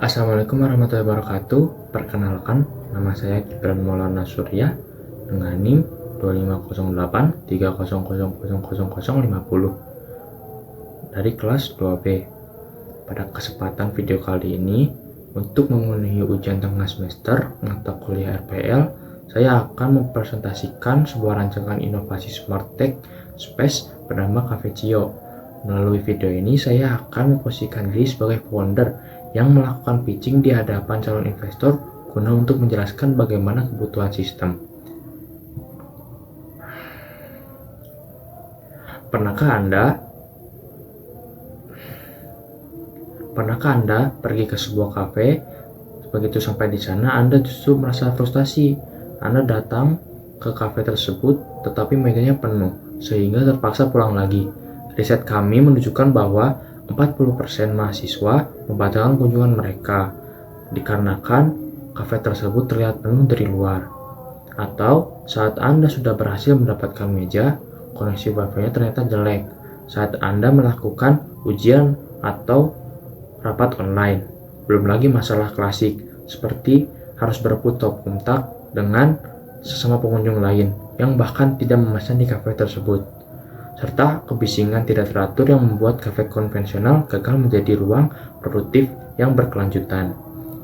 Assalamualaikum warahmatullahi wabarakatuh. Perkenalkan, nama saya Gibran Maulana Surya dengan NIM 250830000050 dari kelas 2B. Pada kesempatan video kali ini, untuk memenuhi ujian tengah semester mata kuliah RPL, saya akan mempresentasikan sebuah rancangan inovasi Smart Tech Space bernama Cafeccio. Melalui video ini, saya akan memposisikan diri sebagai founder yang melakukan pitching di hadapan calon investor guna untuk menjelaskan bagaimana kebutuhan sistem. Pernahkah Anda pergi ke sebuah kafe? Begitu sampai di sana, Anda justru merasa frustasi. Anda datang ke kafe tersebut, tetapi mejanya penuh, sehingga terpaksa pulang lagi. Riset kami menunjukkan bahwa 40% mahasiswa membatalkan kunjungan mereka dikarenakan kafe tersebut terlihat penuh dari luar. Atau saat Anda sudah berhasil mendapatkan meja, koneksi wifi-nya ternyata jelek saat Anda melakukan ujian atau rapat online. Belum lagi masalah klasik seperti harus berebut top kontak dengan sesama pengunjung lain yang bahkan tidak memesan di kafe tersebut, serta kebisingan tidak teratur yang membuat kafe konvensional gagal menjadi ruang produktif yang berkelanjutan.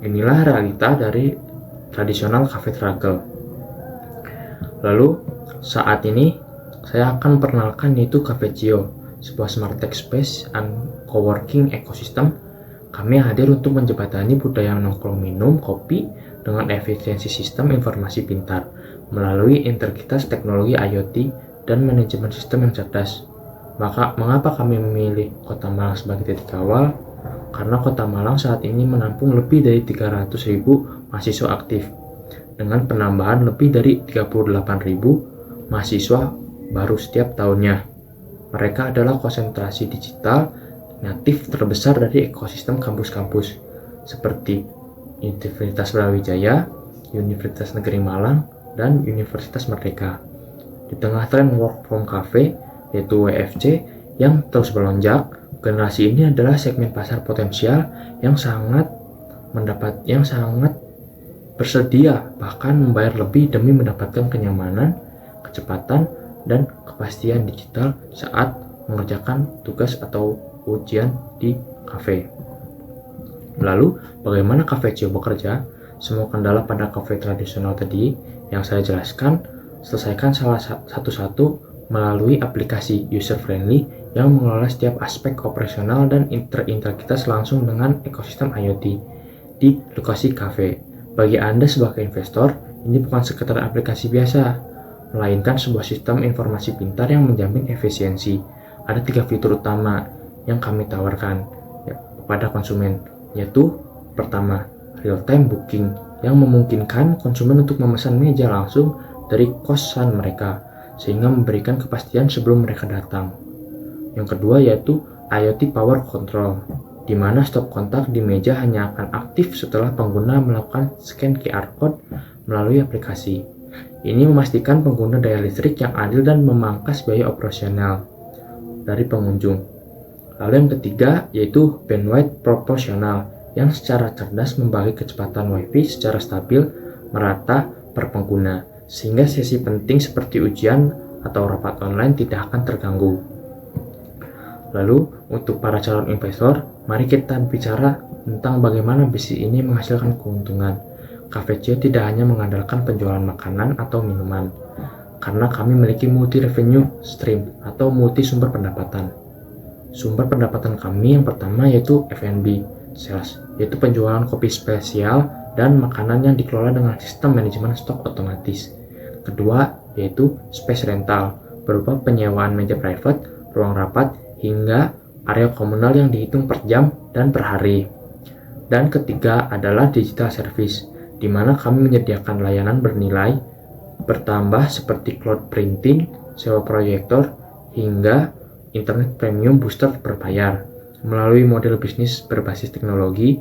Inilah realita dari tradisional cafe struggle. Lalu, saat ini saya akan memperkenalkan yaitu Cafeccio, sebuah smart tech space and coworking ecosystem. Kami hadir untuk menjembatani budaya nongkrong minum kopi dengan efisiensi sistem informasi pintar melalui integritas teknologi IoT dan manajemen sistem yang cerdas. Mengapa kami memilih Kota Malang sebagai titik awal? Karena Kota Malang saat ini menampung lebih dari 300.000 mahasiswa aktif, dengan penambahan lebih dari 38.000 mahasiswa baru setiap tahunnya. Mereka adalah konsentrasi digital natif terbesar dari ekosistem kampus-kampus seperti Universitas Brawijaya, Universitas Negeri Malang, dan Universitas Merdeka. Di tengah tren work from cafe, yaitu WFC, yang terus melonjak, generasi ini adalah segmen pasar potensial yang sangat bersedia bahkan membayar lebih demi mendapatkan kenyamanan, kecepatan, dan kepastian digital saat mengerjakan tugas atau ujian di kafe. Lalu, bagaimana Cafeccio bekerja? Semua kendala pada kafe tradisional tadi yang saya jelaskan selesaikan salah satu-satu melalui aplikasi user-friendly yang mengelola setiap aspek operasional dan terintegritas langsung dengan ekosistem IoT di lokasi kafe. Bagi Anda sebagai investor, ini bukan sekedar aplikasi biasa, melainkan sebuah sistem informasi pintar yang menjamin efisiensi. Ada 3 fitur utama yang kami tawarkan kepada konsumen, yaitu pertama, real-time booking yang memungkinkan konsumen untuk memesan meja langsung dari kosan mereka, sehingga memberikan kepastian sebelum mereka datang. Yang kedua yaitu IoT Power Control, di mana stop kontak di meja hanya akan aktif setelah pengguna melakukan scan QR Code melalui aplikasi. Ini memastikan pengguna daya listrik yang adil dan memangkas biaya operasional dari pengunjung. Lalu yang ketiga yaitu bandwidth proporsional, yang secara cerdas membagi kecepatan WiFi secara stabil merata per pengguna, sehingga sesi penting seperti ujian atau rapat online tidak akan terganggu. Lalu, untuk para calon investor, mari kita bicara tentang bagaimana bisnis ini menghasilkan keuntungan. Cafeccio tidak hanya mengandalkan penjualan makanan atau minuman, karena kami memiliki multi revenue stream atau multi sumber pendapatan. Sumber pendapatan kami yang pertama yaitu F&B sales, yaitu penjualan kopi spesial dan makanan yang dikelola dengan sistem manajemen stok otomatis. Kedua, yaitu space rental, berupa penyewaan meja private, ruang rapat, hingga area komunal yang dihitung per jam dan per hari. Dan ketiga adalah digital service, di mana kami menyediakan layanan bernilai bertambah seperti cloud printing, sewa proyektor, hingga internet premium booster berbayar. Melalui model bisnis berbasis teknologi,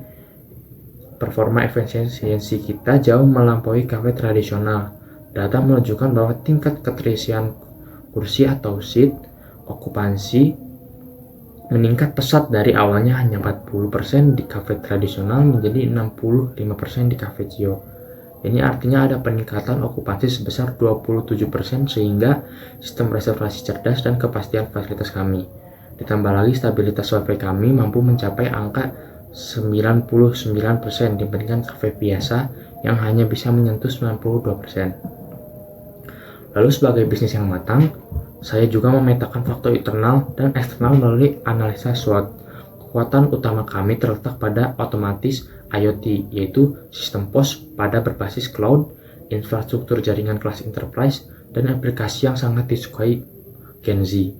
performa efisiensi kita jauh melampaui kafe tradisional. Data menunjukkan bahwa tingkat keterisian kursi atau seat, okupansi meningkat pesat dari awalnya hanya 40% di kafe tradisional menjadi 65% di kafe Cio. Ini artinya ada peningkatan okupansi sebesar 27% sehingga sistem reservasi cerdas dan kepastian fasilitas kami. Ditambah lagi stabilitas wifi kami mampu mencapai angka 99% dibandingkan kafe biasa yang hanya bisa menyentuh 92%. Lalu sebagai bisnis yang matang, saya juga memetakan faktor internal dan eksternal melalui analisa SWOT. Kekuatan utama kami terletak pada otomatis IoT, yaitu sistem POS pada berbasis cloud, infrastruktur jaringan kelas enterprise, dan aplikasi yang sangat disukai Gen Z.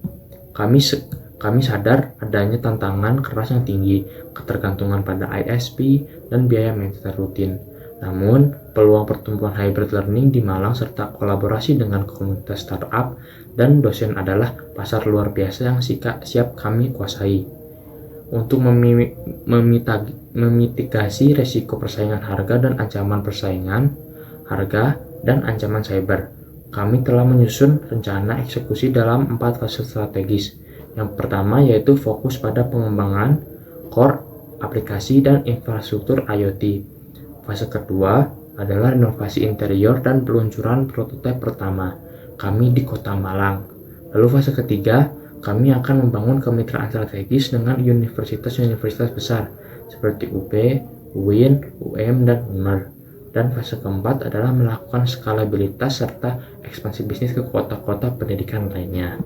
Kami sadar adanya tantangan keras yang tinggi, ketergantungan pada ISP, dan biaya maintenance rutin. Namun, peluang pertumbuhan hybrid learning di Malang serta kolaborasi dengan komunitas startup dan dosen adalah pasar luar biasa yang siap kami kuasai. Untuk memitigasi resiko persaingan harga dan ancaman cyber, kami telah menyusun rencana eksekusi dalam 4 fase strategis. Yang pertama yaitu fokus pada pengembangan core, aplikasi, dan infrastruktur IoT. Fase kedua adalah renovasi interior dan peluncuran prototipe pertama kami di Kota Malang. Lalu fase ketiga, kami akan membangun kemitraan strategis dengan universitas-universitas besar seperti UP, UIN, UM, dan UNER. Dan fase keempat adalah melakukan skalabilitas serta ekspansi bisnis ke kota-kota pendidikan lainnya.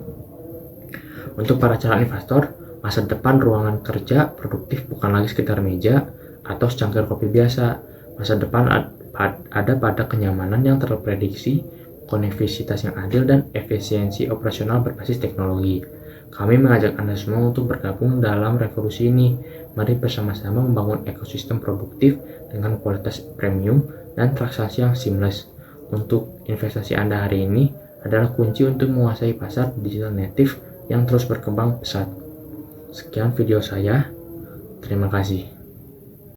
Untuk para calon investor, masa depan ruangan kerja produktif bukan lagi sekitar meja atau secangkir kopi biasa. Masa depan ada pada kenyamanan yang terprediksi, konektivitas yang adil, dan efisiensi operasional berbasis teknologi. Kami mengajak Anda semua untuk bergabung dalam revolusi ini. Mari bersama-sama membangun ekosistem produktif dengan kualitas premium dan transaksi yang seamless. Untuk investasi Anda hari ini adalah kunci untuk menguasai pasar digital native yang terus berkembang pesat. Sekian video saya. Terima kasih.